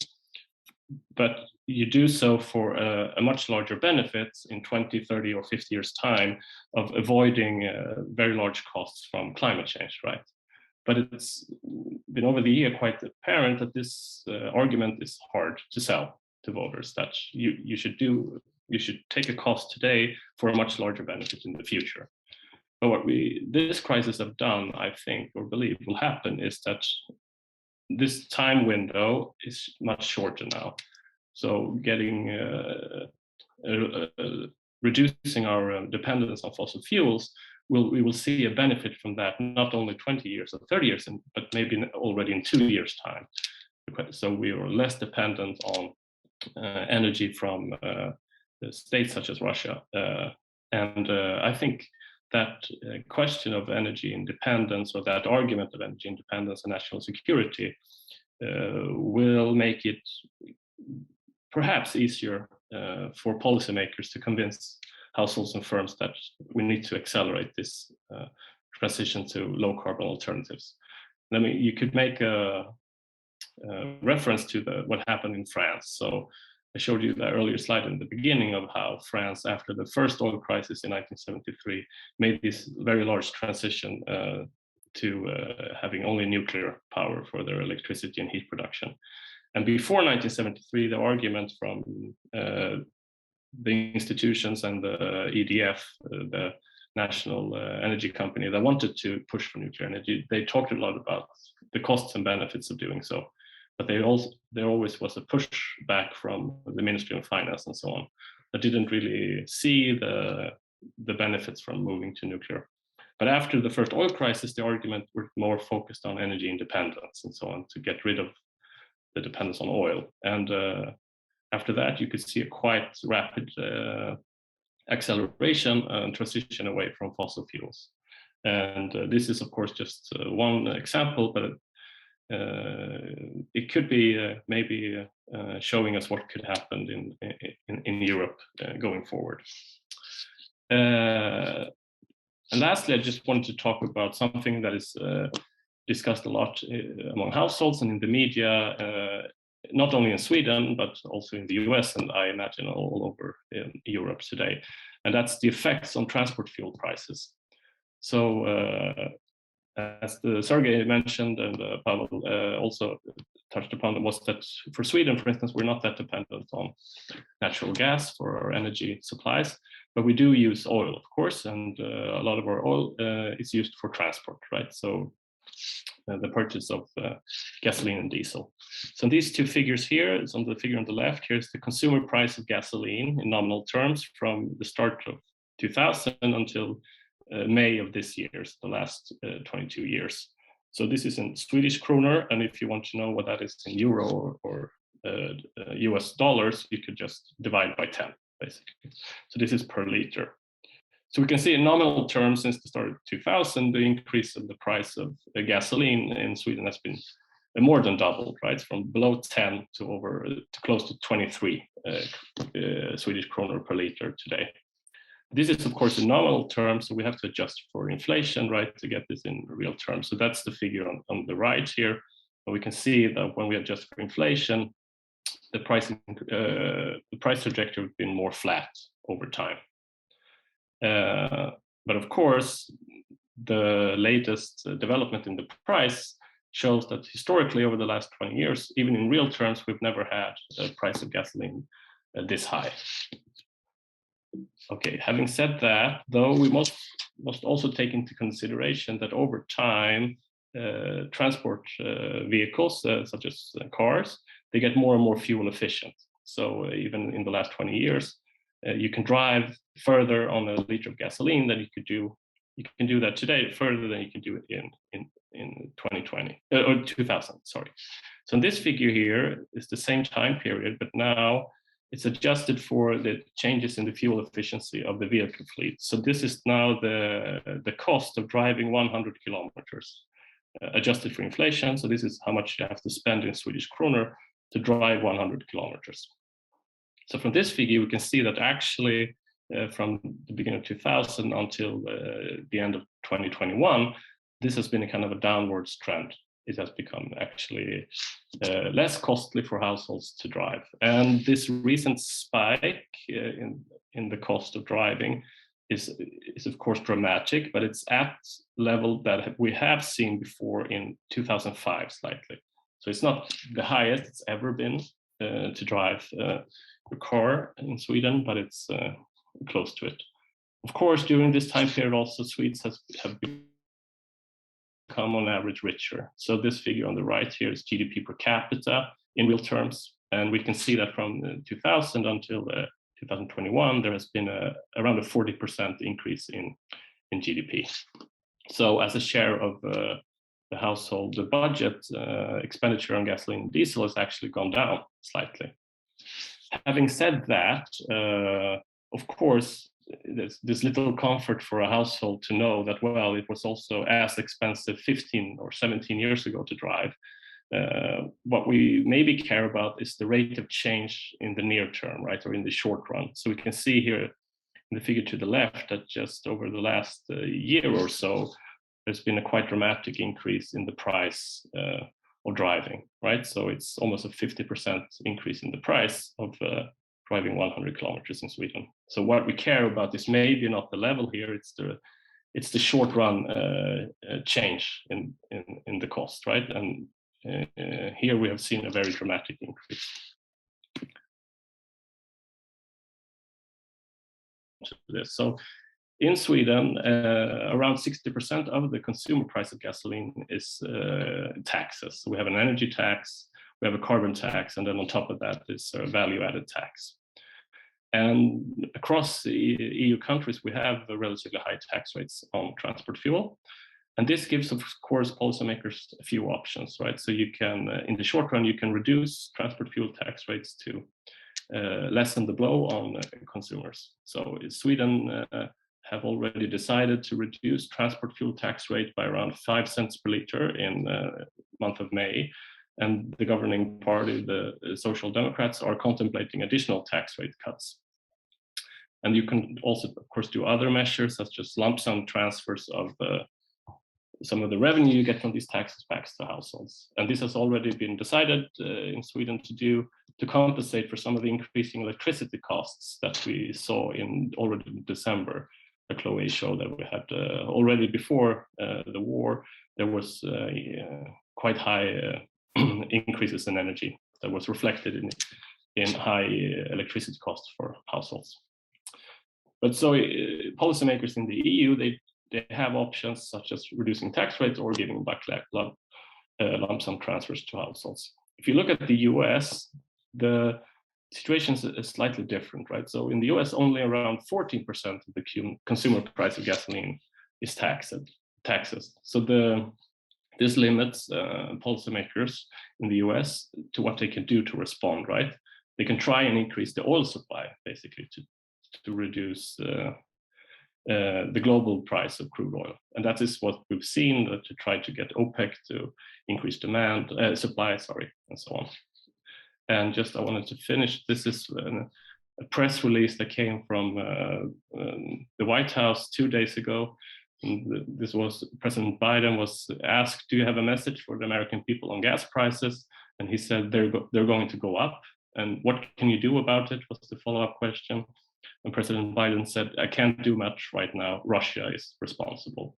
But you do so for a much larger benefit in 20, 30, or 50 years' time of avoiding very large costs from climate change, right? but it's been over the year quite apparent that this argument is hard to sell to voters, that you should take a cost today for a much larger benefit in the future. But what this crisis have done, I think, or believe will happen, is that this time window is much shorter now. So reducing our dependence on fossil fuels, we will see a benefit from that, not only 20 years or 30 years, but maybe already in 2 years' time. So we are less dependent on energy from states such as Russia. And I think that question of energy independence, or that argument of energy independence and national security, will make it perhaps easier for policymakers to convince households and firms that we need to accelerate this transition to low carbon alternatives. I mean, you could make a reference to what happened in France. So I showed you the earlier slide in the beginning of how France, after the first oil crisis in 1973, made this very large transition to having only nuclear power for their electricity and heat production. And before 1973, the argument from the institutions and the EDF, the national energy company that wanted to push for nuclear energy, they talked a lot about the costs and benefits of doing so. But there always was a pushback from the Ministry of Finance and so on that didn't really see the benefits from moving to nuclear. But after the first oil crisis, the argument were more focused on energy independence and so on, to get rid of the dependence on oil. And after that, you could see a quite rapid acceleration and transition away from fossil fuels. And this is, of course, just one example, but it could be maybe showing us what could happen in Europe going forward. And lastly, I just wanted to talk about something that is discussed a lot among households and in the media, not only in Sweden, but also in the US, and I imagine all over in Europe today. And that's the effects on transport fuel prices. So as Sergej mentioned, and Paweł also touched upon, was that for Sweden, for instance, we're not that dependent on natural gas for our energy supplies, but we do use oil, of course, and a lot of our oil is used for transport, right? So the purchase of gasoline and diesel. So these two figures here, is on the figure on the left, here's the consumer price of gasoline in nominal terms from the start of 2000 until May of this year, so the last 22 years. So this is in Swedish kroner, and if you want to know what that is in euro or US dollars, you could just divide by 10, basically. So this is per liter. So we can see in nominal terms, since the start of 2000, the increase of the price of gasoline in Sweden has been more than doubled, right? From below 10 to close to 23 Swedish kronor per liter today. This is, of course, in nominal terms, so we have to adjust for inflation, right, to get this in real terms. So that's the figure on the right here. And we can see that when we adjust for inflation, the price trajectory has been more flat over time. But of course, the latest development in the price shows that historically over the last 20 years, even in real terms, we've never had a price of gasoline this high. Okay, having said that, though, we must also take into consideration that over time, transport vehicles, such as cars, they get more and more fuel efficient. So even in the last 20 years, you can drive further on a liter of gasoline than you could do. You can do that today further than you can do it in 2020 or 2000. Sorry. So in this figure here is the same time period, but now it's adjusted for the changes in the fuel efficiency of the vehicle fleet. So this is now the cost of driving 100 kilometers, adjusted for inflation. So this is how much you have to spend in Swedish kronor to drive 100 kilometers. So from this figure, we can see that actually from the beginning of 2000 until the end of 2021, this has been a kind of a downwards trend. It has become actually less costly for households to drive. And this recent spike in the cost of driving is of course dramatic, but it's at level that we have seen before in 2005 slightly. So it's not the highest it's ever been to drive a car in Sweden, but it's close to it. Of course, during this time period also Swedes have become on average richer. So this figure on the right here is GDP per capita in real terms. And we can see that from 2000 until 2021, there has been around a 40% increase in GDP. So as a share of the household budget, expenditure on gasoline and diesel has actually gone down slightly. Having said that, of course, there's little comfort for a household to know that, well, it was also as expensive 15 or 17 years ago to drive. What we maybe care about is the rate of change in the near term, right, or in the short run. So we can see here in the figure to the left that just over the last year or so, there's been a quite dramatic increase in the price of driving, right? So it's almost a 50% increase in the price of driving 100 kilometers in Sweden. So what we care about is maybe not the level here, it's the short run change in the cost, right? And here we have seen a very dramatic increase. So in Sweden, around 60% of the consumer price of gasoline is taxes. So we have an energy tax, we have a carbon tax, and then on top of that is a value-added tax. And across the EU countries, we have relatively high tax rates on transport fuel. And this gives, of course, policymakers a few options, right? So you can, in the short run, you can reduce transport fuel tax rates to lessen the blow on consumers. So Sweden have already decided to reduce transport fuel tax rate by around 5 cents per liter in the month of May. And the governing party, the Social Democrats, are contemplating additional tax rate cuts. And you can also, of course, do other measures, such as lump sum transfers of some of the revenue you get from these taxes back to households. And this has already been decided in Sweden to do to compensate for some of the increasing electricity costs that we saw already in December. The Chloé showed that we had already before the war, there was quite high increases in energy that was reflected in high electricity costs for households. But so policymakers in the EU, they have options such as reducing tax rates or giving back lump sum transfers to households. If you look at the US, the situation is slightly different, right? So in the US, only around 14% of the consumer price of gasoline is taxes. So this limits policymakers in the US to what they can do to respond, right? They can try and increase the oil supply, basically, to reduce the global price of crude oil. And that is what we've seen, to try to get OPEC to increase supply, and so on. And just I wanted to finish, this is a press release that came from the White House 2 days ago. And this was President Biden was asked, do you have a message for the American people on gas prices? And he said they're going to go up. And what can you do about it was the follow-up question. And President Biden said, I can't do much right now. Russia is responsible.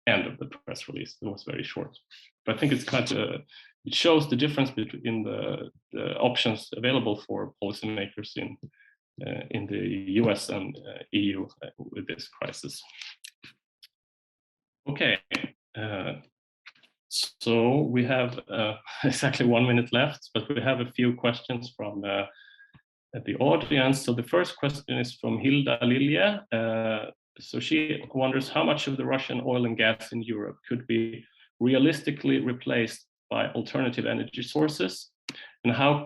End of the press release. It was very short. But I think it's it shows the difference between the options available for policymakers in the US and EU with this crisis. Okay. So we have exactly 1 minute left, but we have a few questions from the audience. So the first question is from Hilda Lilje. So she wonders how much of the Russian oil and gas in Europe could be realistically replaced by alternative energy sources, and how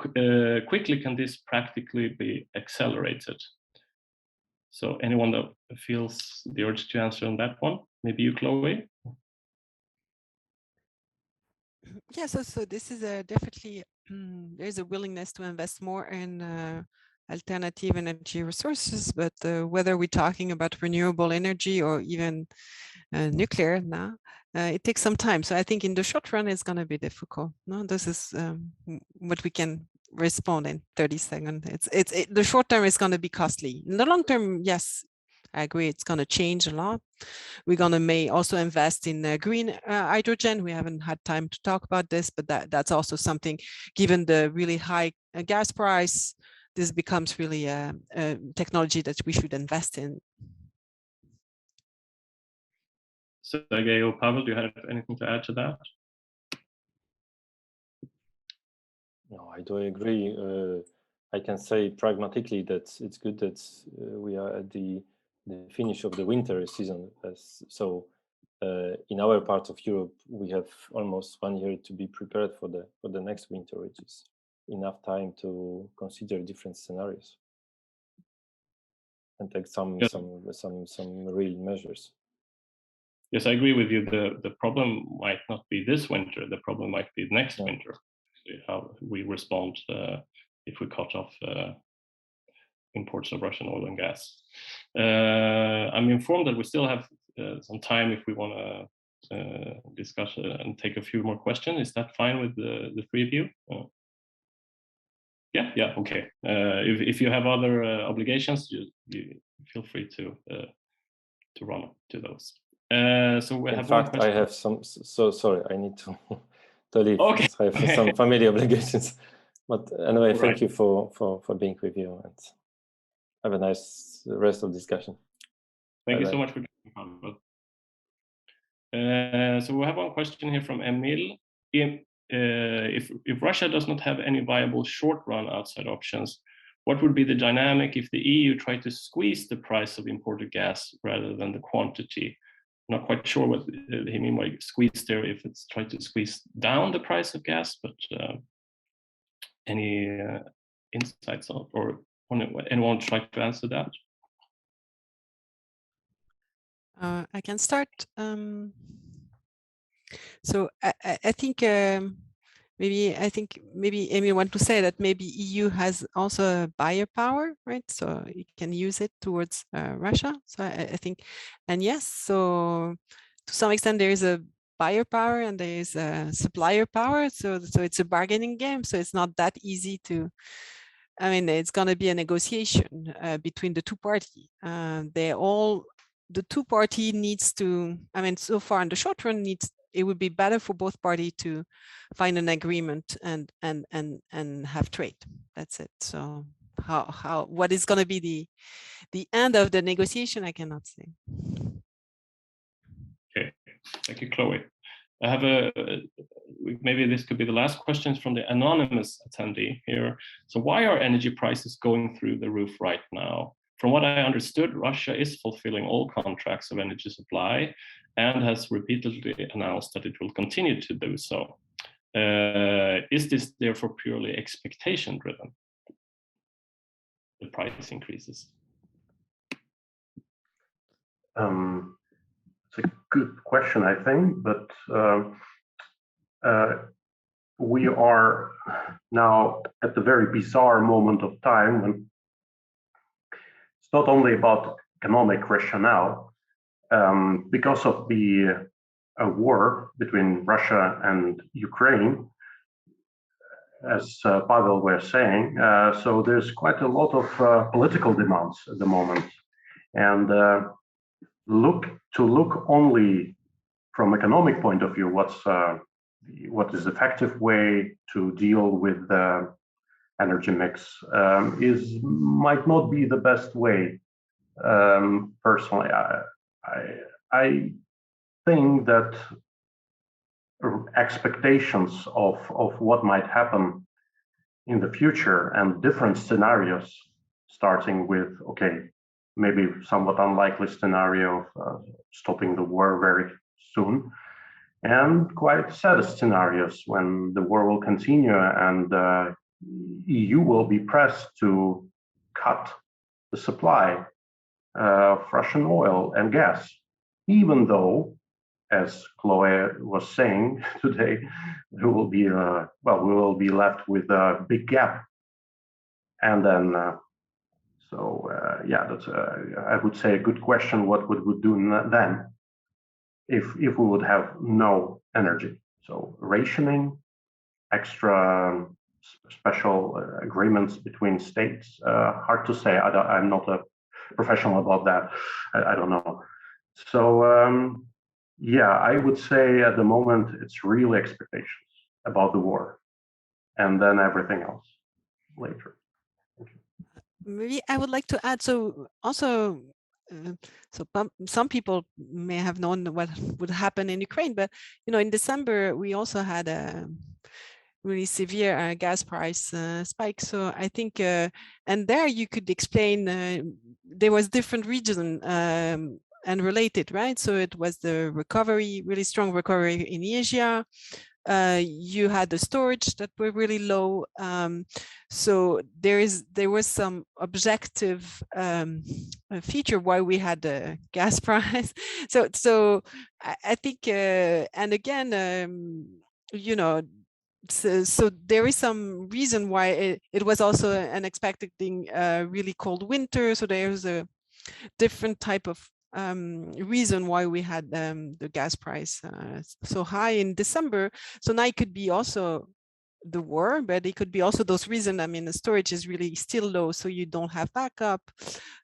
quickly can this practically be accelerated? So anyone that feels the urge to answer on that one? Maybe you, Chloé? Yeah, so this is definitely, there's a willingness to invest more in alternative energy resources, but whether we're talking about renewable energy or even nuclear now, it takes some time. So I think in the short run, it's going to be difficult. No, this is what we can respond in 30 seconds. The short term is going to be costly. In the long term, yes, I agree, it's going to change a lot. We're going to may also invest in green hydrogen. We haven't had time to talk about this, but that's also something, given the really high gas price, this becomes really a technology that we should invest in. Sergej or Paweł, do you have anything to add to that? No, I do agree. I can say pragmatically that it's good that we are at the finish of the winter season. So in our part of Europe, we have almost 1 year to be prepared for the next winter, which is enough time to consider different scenarios and take some real measures. Yes, I agree with you. The problem might not be this winter. The problem might be next winter. How we respond if we cut off imports of Russian oil and gas. I'm informed that we still have some time if we want to discuss and take a few more questions. Is that fine with the three of you? Yeah, okay. If you have other obligations, you feel free to run up to those. So we have. In fact, I have some. So sorry, I need to leave. Okay. I have some family obligations. But anyway, thank you for being with you, and have a nice rest of the discussion. Thank you so much for joining. So we have one question here from Emil. If Russia does not have any viable short-run outside options, what would be the dynamic if the EU tried to squeeze the price of imported gas rather than the quantity? Not quite sure what he means by squeeze there, if it's trying to squeeze down the price of gas, but any insights on, or anyone try to answer that? I can start. So I think maybe Amy want to say that maybe EU has also a buyer power, right? So you can use it towards Russia. So I think, and yes, so to some extent there is a buyer power and there is a supplier power. So it's a bargaining game. So it's not that easy to. I mean, it's going to be a negotiation between the two parties. The two party needs to. I mean, so far in the short run it would be better for both parties to find an agreement and have trade. That's it. So what is going to be the end of the negotiation, I cannot say. Okay, thank you, Chloe. I have maybe this could be the last questions from the anonymous attendee here. So why are energy prices going through the roof right now? From what I understood, Russia is fulfilling all contracts of energy supply and has repeatedly announced that it will continue to do so. Is this therefore purely expectation driven, the price increases? It's a good question, I think, but we are now at the very bizarre moment of time when it's not only about economic rationale, because of the war between Russia and Ukraine, as Paweł was saying, so there's quite a lot of political demands at the moment. And look only from economic point of view, what is effective way to deal with the energy mix might not be the best way. Personally, I think that expectations of what might happen in the future and different scenarios, starting with, okay, maybe somewhat unlikely scenario of stopping the war very soon, and quite sad scenarios when the war will continue and EU will be pressed to cut the supply of Russian oil and gas, even though, as Chloé was saying today, we will be left with a big gap. And then, that's I would say a good question. What would we do then if we would have no energy? So rationing, extra special agreements between states. Hard to say. I'm not a professional about that. I don't know. So yeah, I would say at the moment it's really expectations about the war, and then everything else later. Thank you. Maybe I would like to add, so also, some people may have known what would happen in Ukraine, but in December we also had a really severe gas price spike. So I think, and there you could explain there was different region and related, right? So it was the recovery, really strong recovery in Asia. You had the storage that were really low. So there was some objective feature why we had the gas price. So I think, and again, so there is some reason why it was also an expected really cold winter. So there's a different type of reason why we had the gas price so high in December. So now it could be also the war, but it could be also those reasons. I mean, the storage is really still low, so you don't have backup.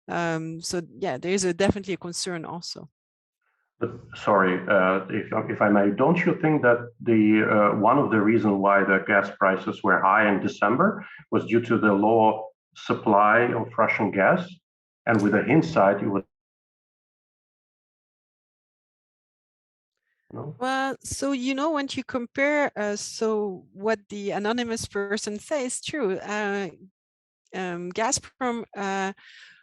So yeah, there is definitely a concern also. But sorry, if I may, don't you think that the one of the reasons why the gas prices were high in December was due to the low supply of Russian gas, and with the hindsight, it was no? Well, so when you compare, so what the anonymous person says is true. Gazprom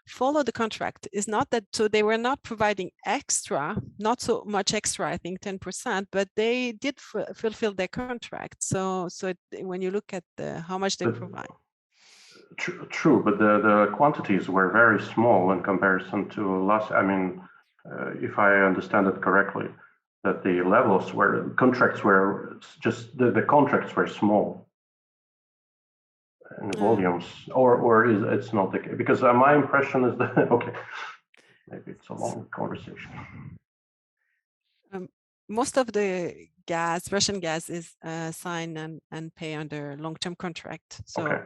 follow the contract. Is not that, so they were not providing extra, not so much extra, I think 10%, but they did fulfill their contract. So when you look at how much they provide. True, but the quantities were very small in comparison to last. I mean, if I understand it correctly, that the levels were contracts were just the contracts were small in volumes, or is it's not the case? Because my impression is that okay, maybe it's a long conversation. Most of the Russian gas is signed and pay under long-term contract. So Okay.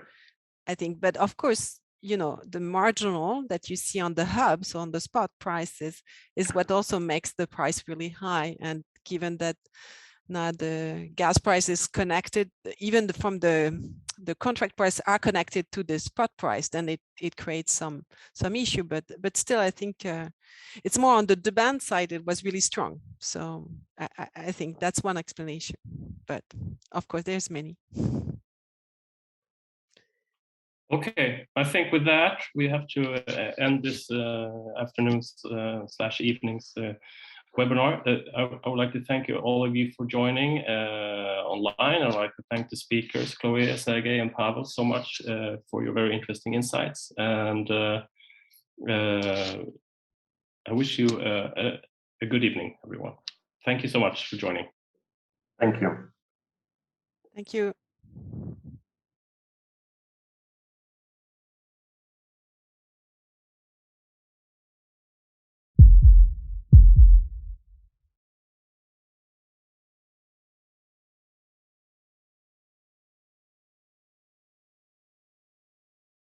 I think, but of course, the marginal that you see on the hub, so on the spot prices, is what also makes the price really high. And given that now the gas price is connected, even from the contract price are connected to the spot price, then it creates some issue. But still, I think it's more on the demand side. It was really strong. So I think that's one explanation. But of course, there's many. Okay, I think with that, we have to end this afternoon's / evening's webinar. I would like to thank all of you for joining online. I'd like to thank the speakers, Chloé, Sergej, and Paweł, so much for your very interesting insights. And I wish you a good evening, everyone. Thank you so much for joining. Thank you. Thank you.